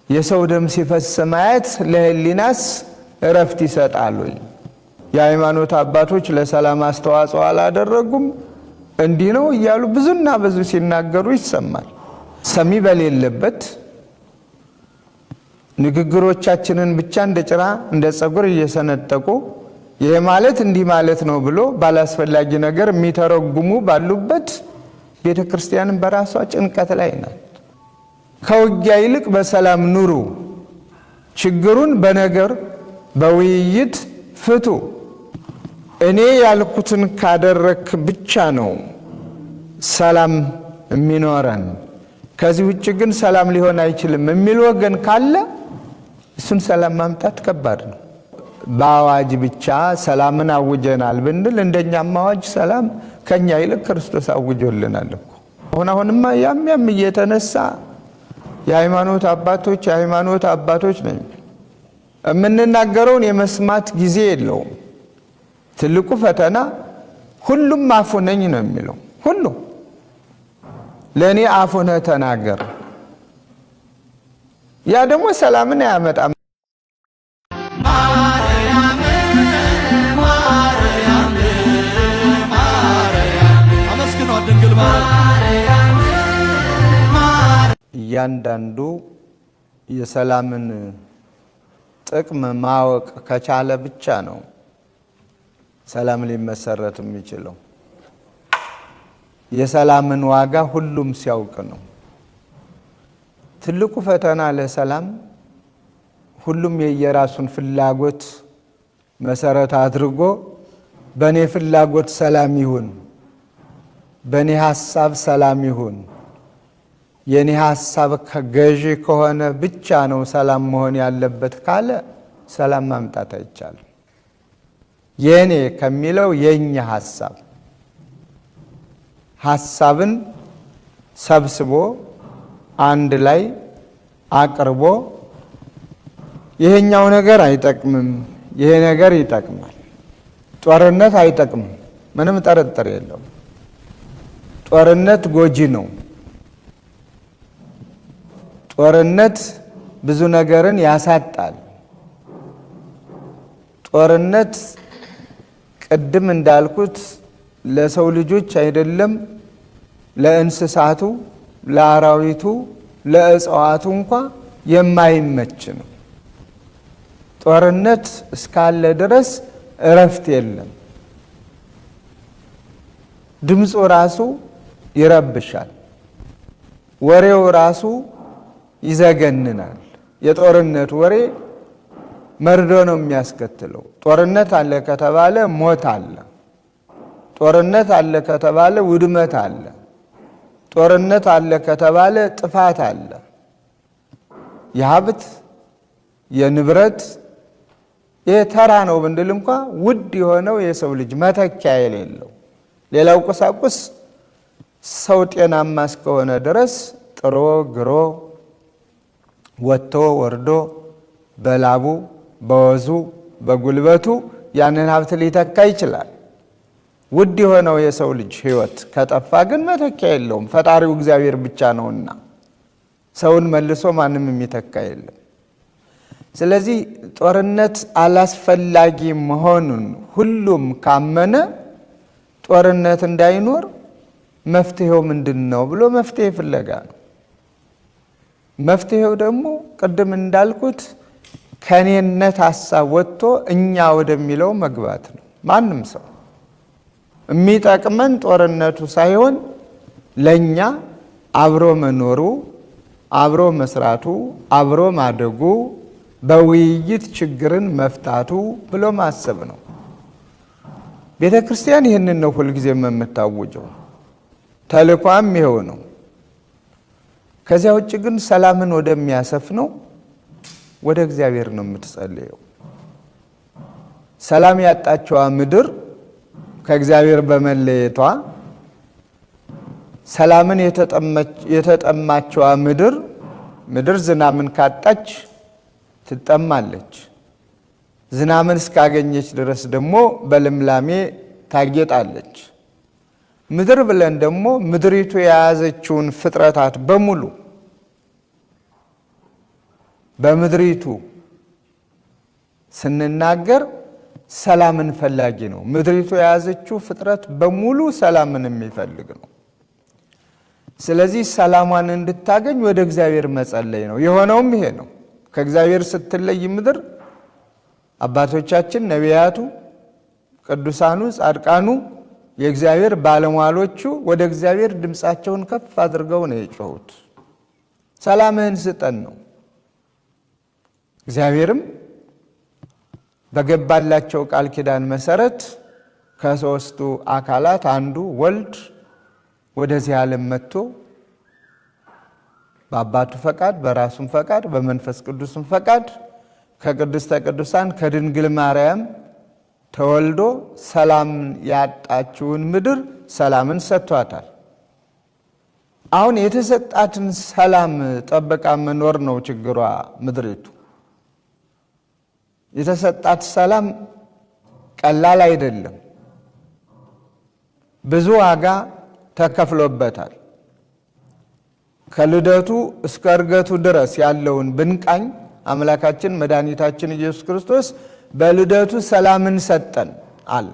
የሰው ደም ሲፈስ ማየት ለህሊናስ እረፍት ይሰጣል ወይ? የሃይማኖት አባቶች ለሰላም አስተዋጽኦ አላደረጉም? እንዲህ ነው እያሉ ብዙና ብዙ ሲናገሩ ይሰማል። ሰሚ በሌለበት ንግግሮቻችንን ብቻ እንደ ጭራ እንደ ጸጉር እየሰነጠቁ ይሄ ማለት እንዲህ ማለት ነው ብሎ ባላስፈላጊ ነገር የሚተረጉሙ ባሉበት ቤተክርስቲያንን በራሷ ጭንቀት ላይ ናት። ከውጊያ ይልቅ በሰላም ኑሩ፣ ችግሩን በነገር በውይይት ፍቱ፣ እኔ ያልኩትን ካደረክ ብቻ ነው ሰላም የሚኖረን፣ ከዚህ ውጭ ግን ሰላም ሊሆን አይችልም የሚል ወገን ካለ እሱን ሰላም ማምጣት ከባድ ነው። በአዋጅ ብቻ ሰላምን አውጀናል ብንል እንደኛም አዋጅ ሰላም ከኛ ይልቅ ክርስቶስ አውጆልናል እኮ። አሁንማ ያም እየተነሳ የሃይማኖት አባቶች ነኝ የምንናገረውን የመስማት ጊዜ የለውም። ትልቁ ፈተና ሁሉም አፉ ነኝ ነው የሚለው። ሁሉ ለኔ አፉ ነህ ተናገር። ያ ደግሞ ሰላምን አያመጣም። እያንዳንዱ የሰላምን ጥቅም ማወቅ ከቻለ ብቻ ነው ሰላም ሊመሰረት የሚችለው። የሰላምን ዋጋ ሁሉም ሲያውቅ ነው። ትልቁ ፈተና ለሰላም ሁሉም የየራሱን ፍላጎት መሰረት አድርጎ በኔ ፍላጎት ሰላም ይሁን፣ በኔ ሐሳብ ሰላም ይሁን፣ የኔ ሐሳብ ከገዢ ከሆነ ብቻ ነው ሰላም መሆን ያለበት ካለ ሰላም ማምጣት አይቻልም። የኔ ከሚለው የኛ ሐሳብን ሰብስቦ አንድ ላይ አቅርቦ ይሄኛው ነገር አይጠቅምም፣ ይሄ ነገር ይጠቅማል። ጦርነት አይጠቅምም፣ ምንም ጥርጥር የለውም። ጦርነት ጎጂ ነው። ጦርነት ብዙ ነገርን ያሳጣል። ጦርነት ቅድም እንዳልኩት ለሰው ልጆች አይደለም ለእንስሳቱ፣ ለአራዊቱ፣ ለእጽዋቱ እንኳ የማይመች ነው። ጦርነት እስካለ ድረስ እረፍት የለም። ድምፁ ራሱ ይረብሻል። ወሬው ራሱ ይዘገንናል። የጦርነት ወሬ መርዶ ነው የሚያስከትለው። ጦርነት አለ ከተባለ ሞት አለ። ጦርነት አለ ከተባለ ውድመት አለ። ጦርነት አለ ከተባለ ጥፋት አለ። የሀብት የንብረት የተራ ነው ብንል እንኳ ውድ የሆነው የሰው ልጅ መተኪያ የሌለው ሌላው ቁሳቁስ ሰው ጤናማ እስከሆነ ድረስ ጥሮ ግሮ ወጥቶ ወርዶ በላቡ በወዙ በጉልበቱ ያንን ሀብት ሊተካ ይችላል። ውድ የሆነው የሰው ልጅ ሕይወት ከጠፋ ግን መተኪያ የለውም። ፈጣሪው እግዚአብሔር ብቻ ነውና ሰውን መልሶ ማንም የሚተካ የለም። ስለዚህ ጦርነት አላስፈላጊ መሆኑን ሁሉም ካመነ ጦርነት እንዳይኖር መፍትሄው ምንድነው ብሎ መፍትሄ ፍለጋ ነው። መፍትሄው ደግሞ ቅድም እንዳልኩት ከኔነት ሐሳብ ወጥቶ እኛ ወደሚለው መግባት ነው። ማንም ሰው የሚጠቅመን ጦርነቱ ሳይሆን ለኛ አብሮ መኖሩ፣ አብሮ መስራቱ፣ አብሮ ማደጉ፣ በውይይት ችግርን መፍታቱ ብሎ ማሰብ ነው። ቤተክርስቲያን ይህንን ነው ሁልጊዜም የምታውጀው። ተልኳም ይሄው ነው። ከዚያ ውጭ ግን ሰላምን ወደሚያሰፍነው ወደ እግዚአብሔር ነው የምትጸልየው። ሰላም ያጣችዋ ምድር ከእግዚአብሔር በመለየቷ፣ ሰላምን የተጠማችዋ ምድር ዝናምን ካጣች ትጠማለች። ዝናምን እስካገኘች ድረስ ደግሞ በልምላሜ ታጌጣለች። ምድር ብለን ደግሞ ምድሪቱ የያዘችውን ፍጥረታት በሙሉ በምድሪቱ ስንናገር ሰላምን ፈላጊ ነው። ምድሪቱ የያዘችው ፍጥረት በሙሉ ሰላምን የሚፈልግ ነው። ስለዚህ ሰላሟን እንድታገኝ ወደ እግዚአብሔር መጸለይ ነው። የሆነውም ይሄ ነው። ከእግዚአብሔር ስትለይ ምድር አባቶቻችን ነቢያቱ፣ ቅዱሳኑ፣ ጻድቃኑ፣ የእግዚአብሔር ባለሟሎቹ ወደ እግዚአብሔር ድምፃቸውን ከፍ አድርገው ነው የጮሁት። ሰላምህን ስጠን ነው። እግዚአብሔርም በገባላቸው ቃል ኪዳን መሰረት ከሦስቱ አካላት አንዱ ወልድ ወደዚህ ዓለም መጥቶ በአባቱ ፈቃድ፣ በራሱም ፈቃድ፣ በመንፈስ ቅዱስም ፈቃድ ከቅድስተ ቅዱሳን ከድንግል ማርያም ተወልዶ ሰላም ያጣችውን ምድር ሰላምን ሰጥቷታል። አሁን የተሰጣትን ሰላም ጠብቃ መኖር ነው ችግሯ ምድሪቱ። የተሰጣት ሰላም ቀላል አይደለም። ብዙ ዋጋ ተከፍሎበታል። ከልደቱ እስከ ዕርገቱ ድረስ ያለውን ብንቃኝ አምላካችን መድኃኒታችን ኢየሱስ ክርስቶስ በልደቱ ሰላምን ሰጠን አለ።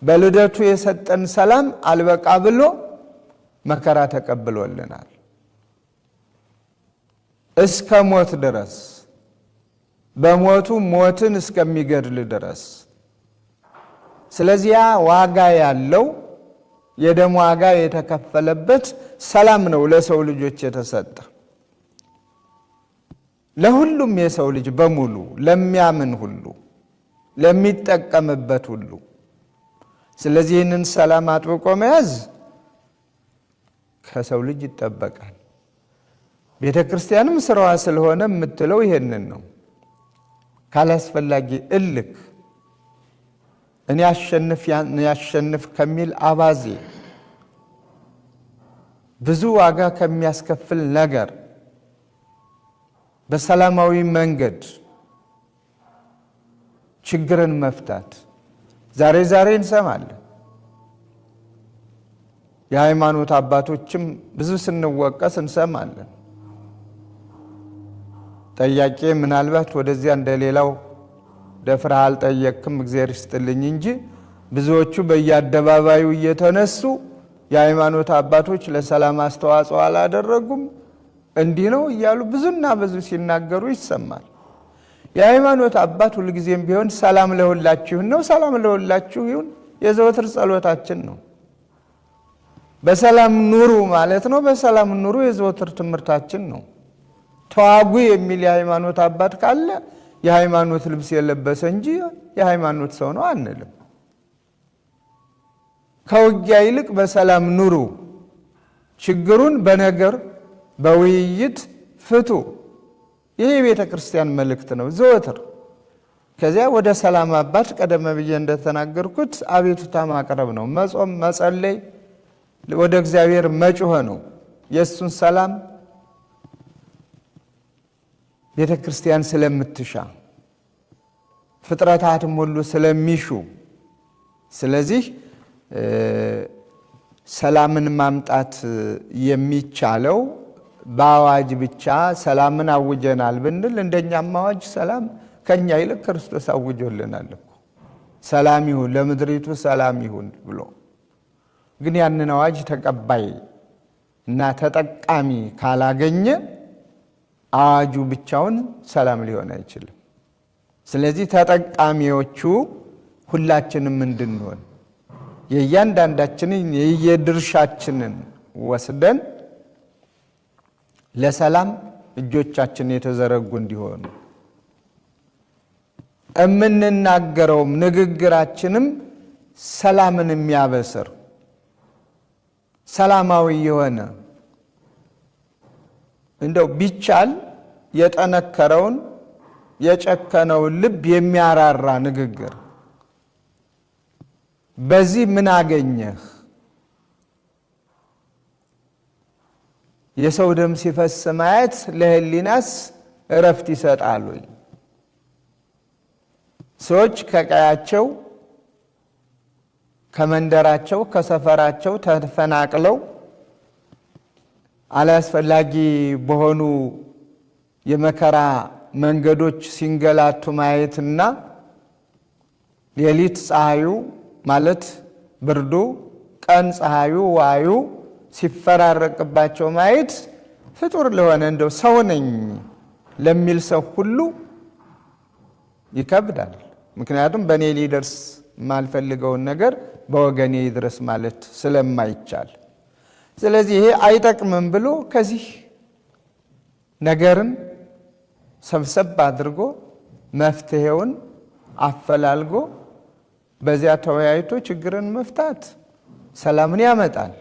በልደቱ የሰጠን ሰላም አልበቃ ብሎ መከራ ተቀብሎልናል እስከ ሞት ድረስ፣ በሞቱ ሞትን እስከሚገድል ድረስ። ስለዚህ ዋጋ ያለው የደም ዋጋ የተከፈለበት ሰላም ነው ለሰው ልጆች የተሰጠ፣ ለሁሉም የሰው ልጅ በሙሉ፣ ለሚያምን ሁሉ፣ ለሚጠቀምበት ሁሉ። ስለዚህ ይህንን ሰላም አጥብቆ መያዝ ከሰው ልጅ ይጠበቃል። ቤተ ክርስቲያንም ስራዋ ስለሆነ የምትለው ይሄንን ነው። ካላስፈላጊ እልክ እኔ ያሸንፍ ከሚል አባዜ፣ ብዙ ዋጋ ከሚያስከፍል ነገር በሰላማዊ መንገድ ችግርን መፍታት ዛሬ እንሰማለን። የሃይማኖት አባቶችም ብዙ ስንወቀስ እንሰማለን። ጠያቄ ምናልባት ወደዚያ እንደሌላው ደፍረህ አልጠየቅክም እግዚአብሔር ይስጥልኝ እንጂ ብዙዎቹ በየአደባባዩ እየተነሱ የሃይማኖት አባቶች ለሰላም አስተዋጽኦ አላደረጉም እንዲህ ነው እያሉ ብዙና ብዙ ሲናገሩ ይሰማል። የሃይማኖት አባት ሁልጊዜም ቢሆን ሰላም ለሁላችሁ ነው፣ ሰላም ለሁላችሁ ይሁን የዘወትር ጸሎታችን ነው። በሰላም ኑሩ ማለት ነው። በሰላም ኑሩ የዘወትር ትምህርታችን ነው። ተዋጉ የሚል የሃይማኖት አባት ካለ የሃይማኖት ልብስ የለበሰ እንጂ የሃይማኖት ሰው ነው አንልም። ከውጊያ ይልቅ በሰላም ኑሩ፣ ችግሩን በነገር በውይይት ፍቱ። ይሄ የቤተ ክርስቲያን መልእክት ነው ዘወትር። ከዚያ ወደ ሰላም አባት ቀደም ብዬ እንደተናገርኩት አቤቱታ ማቅረብ ነው። መጾም፣ መጸለይ፣ ወደ እግዚአብሔር መጮህ ነው። የእሱን ሰላም ቤተ ክርስቲያን ስለምትሻ ፍጥረታትም ሁሉ ስለሚሹ፣ ስለዚህ ሰላምን ማምጣት የሚቻለው በአዋጅ ብቻ ሰላምን አውጀናል ብንል እንደኛም አዋጅ ሰላም ከኛ ይልቅ ክርስቶስ አውጆልናል እኮ። ሰላም ይሁን ለምድሪቱ ሰላም ይሁን ብሎ ግን ያንን አዋጅ ተቀባይ እና ተጠቃሚ ካላገኘ አዋጁ ብቻውን ሰላም ሊሆን አይችልም። ስለዚህ ተጠቃሚዎቹ ሁላችንም እንድንሆን የእያንዳንዳችንን የየድርሻችንን ወስደን ለሰላም እጆቻችን የተዘረጉ እንዲሆኑ እምንናገረውም ንግግራችንም ሰላምን የሚያበስር ሰላማዊ የሆነ እንደው ቢቻል የጠነከረውን የጨከነውን ልብ የሚያራራ ንግግር። በዚህ ምን አገኘህ? የሰው ደም ሲፈስ ማየት ለህሊናስ እረፍት ይሰጣል ወይ? ሰዎች ከቀያቸው ከመንደራቸው ከሰፈራቸው ተፈናቅለው አላስፈላጊ በሆኑ የመከራ መንገዶች ሲንገላቱ ማየትና ሌሊት ፀሐዩ ማለት ብርዱ፣ ቀን ፀሐዩ ዋዩ ሲፈራረቅባቸው ማየት ፍጡር ለሆነ እንደው ሰው ነኝ ለሚል ሰው ሁሉ ይከብዳል። ምክንያቱም በእኔ ሊደርስ ማልፈልገውን ነገር በወገኔ ይድረስ ማለት ስለማይቻል፣ ስለዚህ ይሄ አይጠቅምም ብሎ ከዚህ ነገርን ሰብሰብ አድርጎ መፍትሄውን አፈላልጎ በዚያ ተወያይቶ ችግርን መፍታት ሰላምን ያመጣል።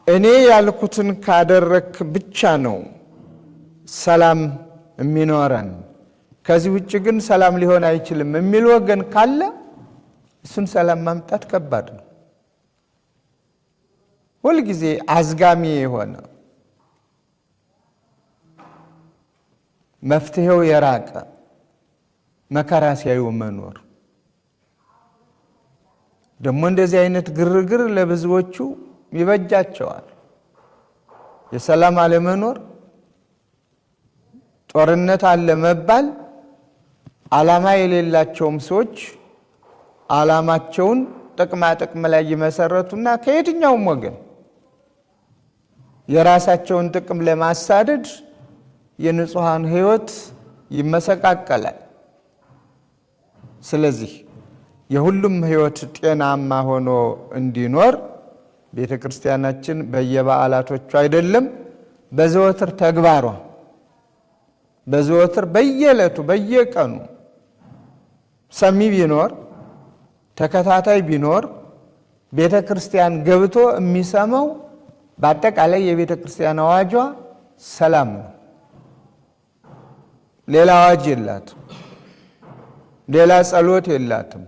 እኔ ያልኩትን ካደረክ ብቻ ነው ሰላም የሚኖረን፣ ከዚህ ውጭ ግን ሰላም ሊሆን አይችልም የሚል ወገን ካለ እሱን ሰላም ማምጣት ከባድ ነው። ሁልጊዜ አዝጋሚ የሆነ መፍትሄው የራቀ መከራ ሲያዩ መኖር ደግሞ እንደዚህ አይነት ግርግር ለብዙዎቹ ይበጃቸዋል። የሰላም አለመኖር፣ ጦርነት አለ መባል ዓላማ የሌላቸውም ሰዎች ዓላማቸውን ጥቅማ ጥቅም ላይ ይመሰረቱና ከየትኛውም ወገን የራሳቸውን ጥቅም ለማሳደድ የንጹሃን ሕይወት ይመሰቃቀላል። ስለዚህ የሁሉም ሕይወት ጤናማ ሆኖ እንዲኖር ቤተክርስቲያናችን በየበዓላቶቹ አይደለም በዘወትር ተግባሯ በዘወትር በየዕለቱ በየቀኑ ሰሚ ቢኖር ተከታታይ ቢኖር ቤተክርስቲያን ገብቶ የሚሰማው በአጠቃላይ የቤተክርስቲያን አዋጇ ሰላም ነው። ሌላ አዋጅ የላትም። ሌላ ጸሎት የላትም።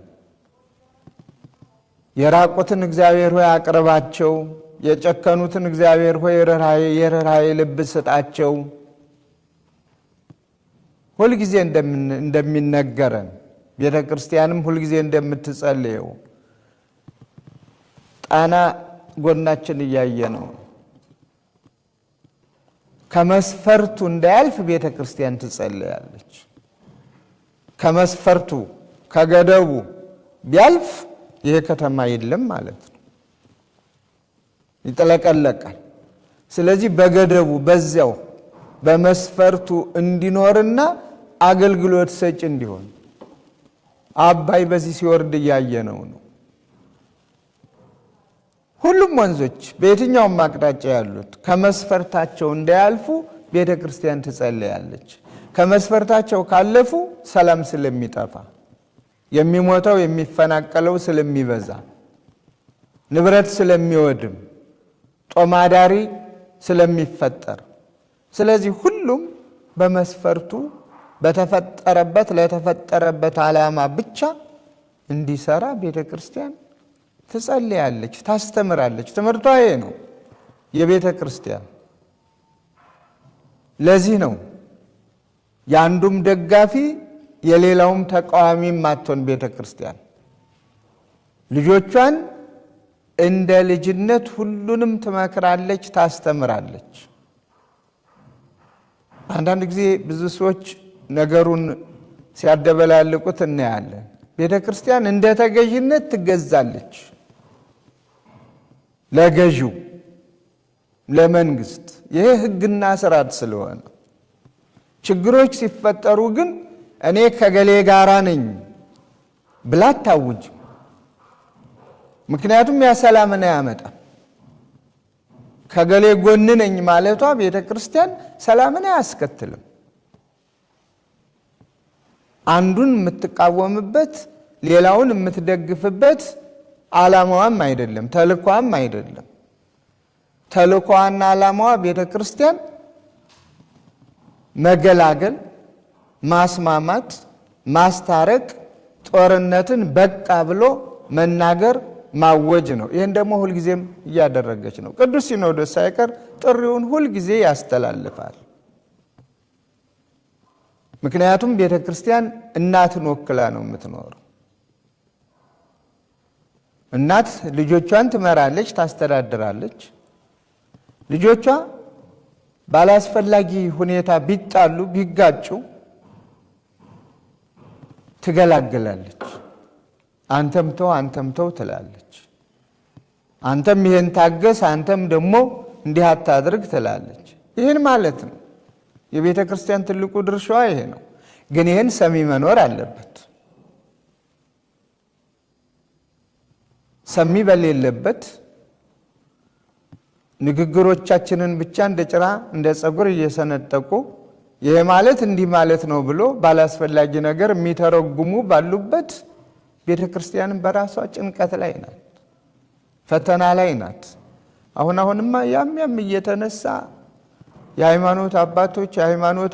የራቁትን እግዚአብሔር ሆይ አቅርባቸው፣ የጨከኑትን እግዚአብሔር ሆይ የርኅራኄ ልብ ስጣቸው ሁልጊዜ እንደሚነገረን ቤተክርስቲያንም ሁልጊዜ እንደምትጸልየው ጣና ጎናችን እያየ ነው። ከመስፈርቱ እንዳያልፍ ቤተክርስቲያን ትጸልያለች። ከመስፈርቱ ከገደቡ ቢያልፍ ይሄ ከተማ የለም ማለት ነው፣ ይጥለቀለቃል። ስለዚህ በገደቡ በዚያው በመስፈርቱ እንዲኖርና አገልግሎት ሰጪ እንዲሆን አባይ በዚህ ሲወርድ እያየነው ነው። ሁሉም ወንዞች በየትኛውም አቅጣጫ ያሉት ከመስፈርታቸው እንዳያልፉ ቤተክርስቲያን ትጸልያለች። ከመስፈርታቸው ካለፉ ሰላም ስለሚጠፋ፣ የሚሞተው የሚፈናቀለው ስለሚበዛ፣ ንብረት ስለሚወድም፣ ጦማዳሪ ስለሚፈጠር፣ ስለዚህ ሁሉም በመስፈርቱ በተፈጠረበት ለተፈጠረበት ዓላማ ብቻ እንዲሰራ ቤተክርስቲያን ትጸልያለች፣ ታስተምራለች። ትምህርቷ ይሄ ነው የቤተ ክርስቲያን። ለዚህ ነው የአንዱም ደጋፊ የሌላውም ተቃዋሚ ማትሆን ቤተ ክርስቲያን ልጆቿን እንደ ልጅነት ሁሉንም ትመክራለች፣ ታስተምራለች። አንዳንድ ጊዜ ብዙ ሰዎች ነገሩን ሲያደበላልቁት እናያለን። ቤተ ክርስቲያን እንደ ተገዥነት ትገዛለች ለገዢው ለመንግስት። ይሄ ሕግና ስርዓት ስለሆነ ችግሮች ሲፈጠሩ ግን እኔ ከገሌ ጋራ ነኝ ብላ አታውጅም። ምክንያቱም ያ ሰላምን አያመጣም። ከገሌ ጎን ነኝ ማለቷ ቤተ ክርስቲያን ሰላምን አያስከትልም። አንዱን የምትቃወምበት ሌላውን የምትደግፍበት ዓላማዋም አይደለም፣ ተልኳም አይደለም። ተልኳና ዓላማዋ ቤተ ክርስቲያን መገላገል፣ ማስማማት፣ ማስታረቅ፣ ጦርነትን በቃ ብሎ መናገር፣ ማወጅ ነው። ይህን ደግሞ ሁልጊዜም እያደረገች ነው። ቅዱስ ሲኖዶስ ሳይቀር ጥሪውን ሁልጊዜ ያስተላልፋል። ምክንያቱም ቤተ ክርስቲያን እናትን ወክላ ነው የምትኖረው። እናት ልጆቿን ትመራለች፣ ታስተዳድራለች። ልጆቿ ባላስፈላጊ ሁኔታ ቢጣሉ ቢጋጩ ትገላግላለች። አንተም ተው ትላለች። አንተም ይሄን ታገስ፣ አንተም ደግሞ እንዲህ አታድርግ ትላለች። ይሄን ማለት ነው የቤተ ክርስቲያን ትልቁ ድርሻዋ ይሄ ነው። ግን ይሄን ሰሚ መኖር አለበት። ሰሚ በሌለበት ንግግሮቻችንን ብቻ እንደ ጭራ እንደ ጸጉር እየሰነጠቁ ይሄ ማለት እንዲህ ማለት ነው ብሎ ባላስፈላጊ ነገር የሚተረጉሙ ባሉበት ቤተ ክርስቲያንን በራሷ ጭንቀት ላይ ናት፣ ፈተና ላይ ናት። አሁንማ ያም እየተነሳ የሃይማኖት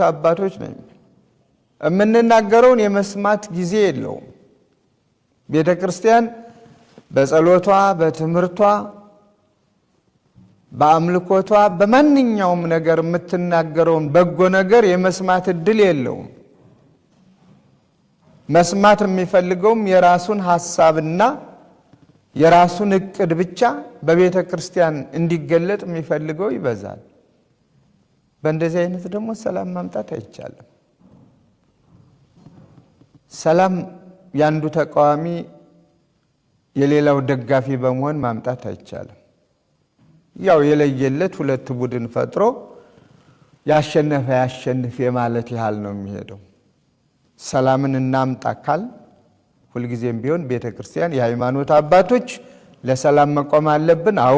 አባቶች ነኝ የምንናገረውን የመስማት ጊዜ የለውም። ቤተ ክርስቲያን በጸሎቷ፣ በትምህርቷ፣ በአምልኮቷ በማንኛውም ነገር የምትናገረውን በጎ ነገር የመስማት እድል የለውም። መስማት የሚፈልገውም የራሱን ሐሳብና የራሱን እቅድ ብቻ በቤተ ክርስቲያን እንዲገለጥ የሚፈልገው ይበዛል። በእንደዚህ አይነት ደግሞ ሰላም ማምጣት አይቻልም። ሰላም ያንዱ ተቃዋሚ የሌላው ደጋፊ በመሆን ማምጣት አይቻልም። ያው የለየለት ሁለት ቡድን ፈጥሮ ያሸነፈ ያሸንፍ የማለት ያህል ነው የሚሄደው። ሰላምን እናምጣ ካል ሁልጊዜም ቢሆን ቤተክርስቲያን የሃይማኖት አባቶች ለሰላም መቆም አለብን። አዎ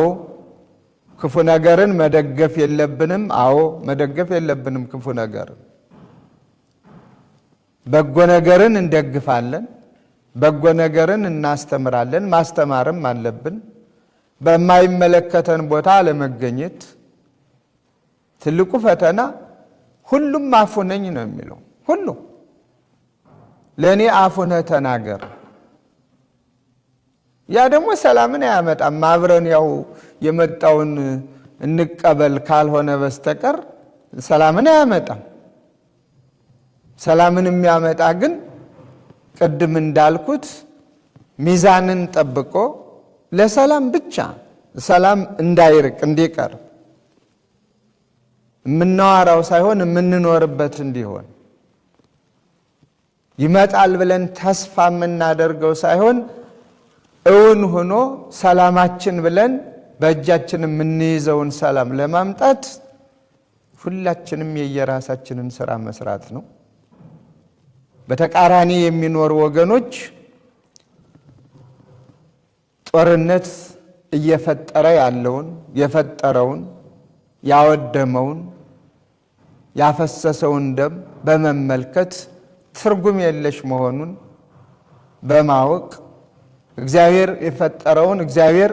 ክፉ ነገርን መደገፍ የለብንም። አዎ መደገፍ የለብንም ክፉ ነገርን። በጎ ነገርን እንደግፋለን፣ በጎ ነገርን እናስተምራለን፣ ማስተማርም አለብን። በማይመለከተን ቦታ ለመገኘት ትልቁ ፈተና ሁሉም አፉ ነኝ ነው የሚለው። ሁሉ ለኔ አፉ ነህ ተናገር። ያ ደግሞ ሰላምን አያመጣም። አብረን ያው የመጣውን እንቀበል ካልሆነ በስተቀር ሰላምን አያመጣም። ሰላምን የሚያመጣ ግን ቅድም እንዳልኩት ሚዛንን ጠብቆ ለሰላም ብቻ ሰላም እንዳይርቅ እንዲቀር የምናወራው ሳይሆን የምንኖርበት እንዲሆን ይመጣል ብለን ተስፋ የምናደርገው ሳይሆን እውን ሆኖ ሰላማችን ብለን በእጃችን የምንይዘውን ሰላም ለማምጣት ሁላችንም የየራሳችንን ስራ መስራት ነው። በተቃራኒ የሚኖሩ ወገኖች ጦርነት እየፈጠረ ያለውን የፈጠረውን ያወደመውን ያፈሰሰውን ደም በመመልከት ትርጉም የለሽ መሆኑን በማወቅ እግዚአብሔር የፈጠረውን እግዚአብሔር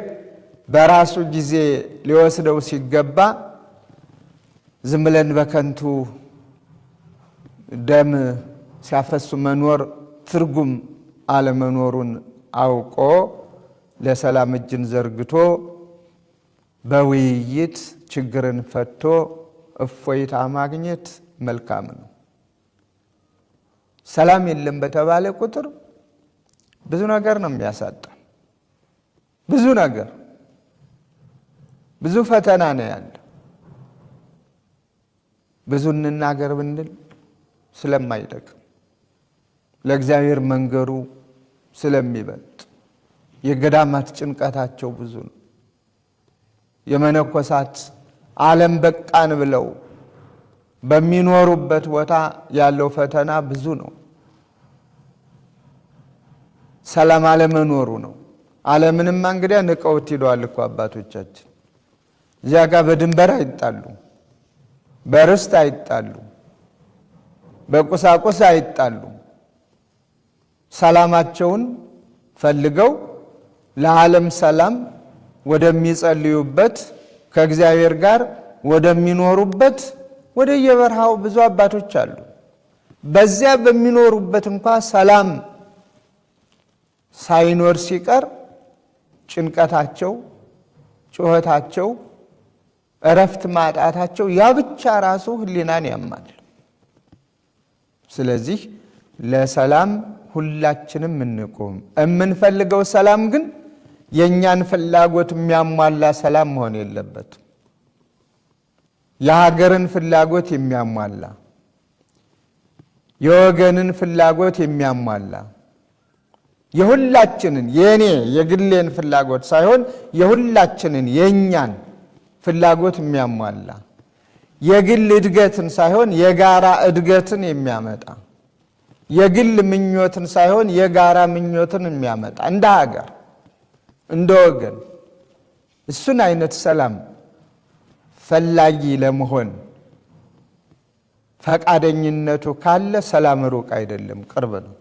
በራሱ ጊዜ ሊወስደው ሲገባ ዝም ብለን በከንቱ ደም ሲያፈሱ መኖር ትርጉም አለመኖሩን አውቆ ለሰላም እጅን ዘርግቶ በውይይት ችግርን ፈቶ እፎይታ ማግኘት መልካም ነው። ሰላም የለም በተባለ ቁጥር ብዙ ነገር ነው የሚያሳጣ። ብዙ ነገር ብዙ ፈተና ነው ያለ። ብዙ እንናገር ብንል ስለማይጠቅም ለእግዚአብሔር መንገሩ ስለሚበልጥ የገዳማት ጭንቀታቸው ብዙ ነው። የመነኮሳት ዓለም በቃን ብለው በሚኖሩበት ቦታ ያለው ፈተና ብዙ ነው። ሰላም አለመኖሩ ነው። ዓለምንም እንግዲያ ንቀውት ሄደዋል እኮ አባቶቻችን። እዚያ ጋር በድንበር አይጣሉ፣ በርስት አይጣሉ፣ በቁሳቁስ አይጣሉ። ሰላማቸውን ፈልገው ለዓለም ሰላም ወደሚጸልዩበት ከእግዚአብሔር ጋር ወደሚኖሩበት ወደ የበረሃው ብዙ አባቶች አሉ። በዚያ በሚኖሩበት እንኳን ሰላም ሳይኖር ሲቀር ጭንቀታቸው፣ ጩኸታቸው፣ እረፍት ማጣታቸው ያ ብቻ ራሱ ህሊናን ያማል። ስለዚህ ለሰላም ሁላችንም እንቆም። የምንፈልገው ሰላም ግን የኛን ፍላጎት የሚያሟላ ሰላም መሆን የለበትም። የሀገርን ፍላጎት የሚያሟላ የወገንን ፍላጎት የሚያሟላ የሁላችንን የኔ የግሌን ፍላጎት ሳይሆን የሁላችንን የኛን ፍላጎት የሚያሟላ የግል እድገትን ሳይሆን የጋራ እድገትን የሚያመጣ የግል ምኞትን ሳይሆን የጋራ ምኞትን የሚያመጣ እንደ ሀገር እንደ ወገን እሱን አይነት ሰላም ፈላጊ ለመሆን ፈቃደኝነቱ ካለ ሰላም ሩቅ አይደለም፣ ቅርብ ነው።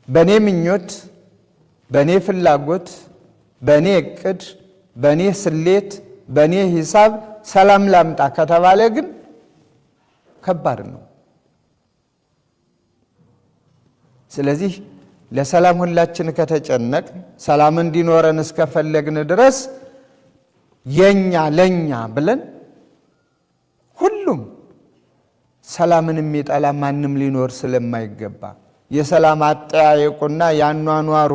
በኔ ምኞት፣ በኔ ፍላጎት፣ በኔ እቅድ፣ በኔ ስሌት፣ በኔ ሂሳብ ሰላም ላምጣ ከተባለ ግን ከባድ ነው። ስለዚህ ለሰላም ሁላችን ከተጨነቅ ሰላም እንዲኖረን እስከፈለግን ድረስ የኛ ለኛ ብለን ሁሉም ሰላምን የሚጠላ ማንም ሊኖር ስለማይገባ የሰላም አጠያየቁና ያኗኗሩ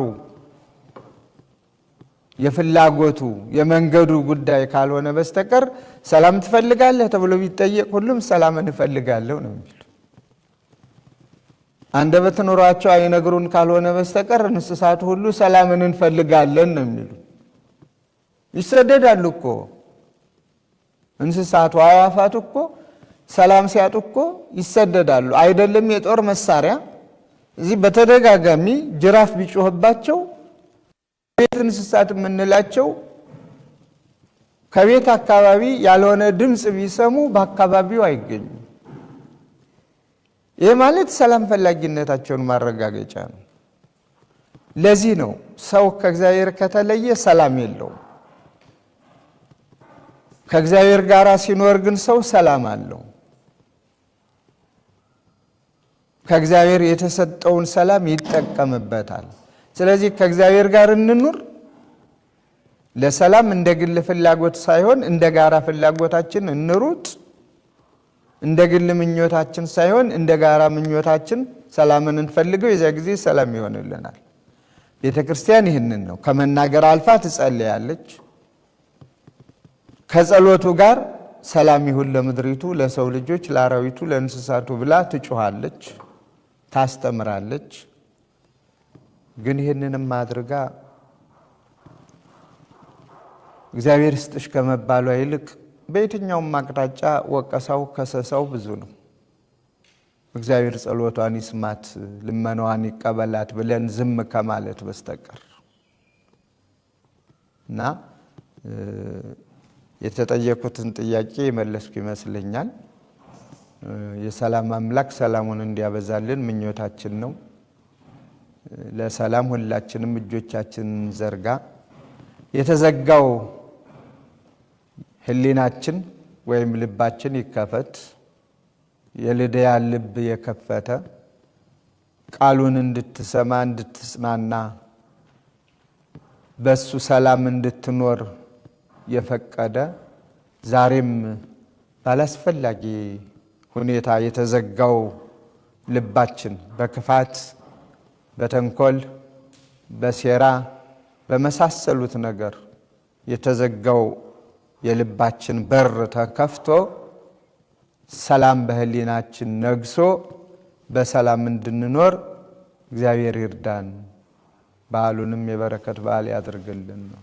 የፍላጎቱ የመንገዱ ጉዳይ ካልሆነ በስተቀር ሰላም ትፈልጋለህ ተብሎ ቢጠየቅ ሁሉም ሰላምን እፈልጋለሁ ነው የሚሉ። አንደበት ኖሯቸው አይነግሩን ካልሆነ በስተቀር እንስሳቱ ሁሉ ሰላምን እንፈልጋለን ነው የሚሉ። ይሰደዳሉ እኮ እንስሳቱ አዕዋፋቱ እኮ ሰላም ሲያጡ እኮ ይሰደዳሉ። አይደለም የጦር መሳሪያ እዚህ በተደጋጋሚ ጅራፍ ቢጮህባቸው ቤት እንስሳት የምንላቸው ከቤት አካባቢ ያልሆነ ድምጽ ቢሰሙ በአካባቢው አይገኙም። ይህ ማለት ሰላም ፈላጊነታቸውን ማረጋገጫ ነው። ለዚህ ነው ሰው ከእግዚአብሔር ከተለየ ሰላም የለውም። ከእግዚአብሔር ጋር ሲኖር ግን ሰው ሰላም አለው። ከእግዚአብሔር የተሰጠውን ሰላም ይጠቀምበታል። ስለዚህ ከእግዚአብሔር ጋር እንኑር። ለሰላም እንደ ግል ፍላጎት ሳይሆን እንደ ጋራ ፍላጎታችን እንሩጥ። እንደ ግል ምኞታችን ሳይሆን እንደ ጋራ ምኞታችን ሰላምን እንፈልገው። የዚያ ጊዜ ሰላም ይሆንልናል። ቤተክርስቲያን ይህንን ነው ከመናገር አልፋ ትጸልያለች። ከጸሎቱ ጋር ሰላም ይሁን ለምድሪቱ፣ ለሰው ልጆች፣ ለአራዊቱ፣ ለእንስሳቱ ብላ ትጮኻለች፣ ታስተምራለች። ግን ይህንንም አድርጋ እግዚአብሔር ይስጥሽ ከመባሏ ይልቅ በየትኛውም አቅጣጫ ወቀሳው ከሰሳው ብዙ ነው። እግዚአብሔር ጸሎቷን ይስማት ልመናዋን ይቀበላት ብለን ዝም ከማለት በስተቀር እና የተጠየቁትን ጥያቄ መለስኩ ይመስለኛል። የሰላም አምላክ ሰላሙን እንዲያበዛልን ምኞታችን ነው። ለሰላም ሁላችንም እጆቻችንን ዘርጋ። የተዘጋው ህሊናችን ወይም ልባችን ይከፈት። የልድያ ልብ የከፈተ ቃሉን እንድትሰማ እንድትጽናና በሱ ሰላም እንድትኖር የፈቀደ ዛሬም ባላስፈላጊ ሁኔታ የተዘጋው ልባችን በክፋት በተንኮል በሴራ በመሳሰሉት ነገር የተዘጋው የልባችን በር ተከፍቶ ሰላም በህሊናችን ነግሶ በሰላም እንድንኖር እግዚአብሔር ይርዳን። በዓሉንም የበረከት በዓል ያድርግልን ነው።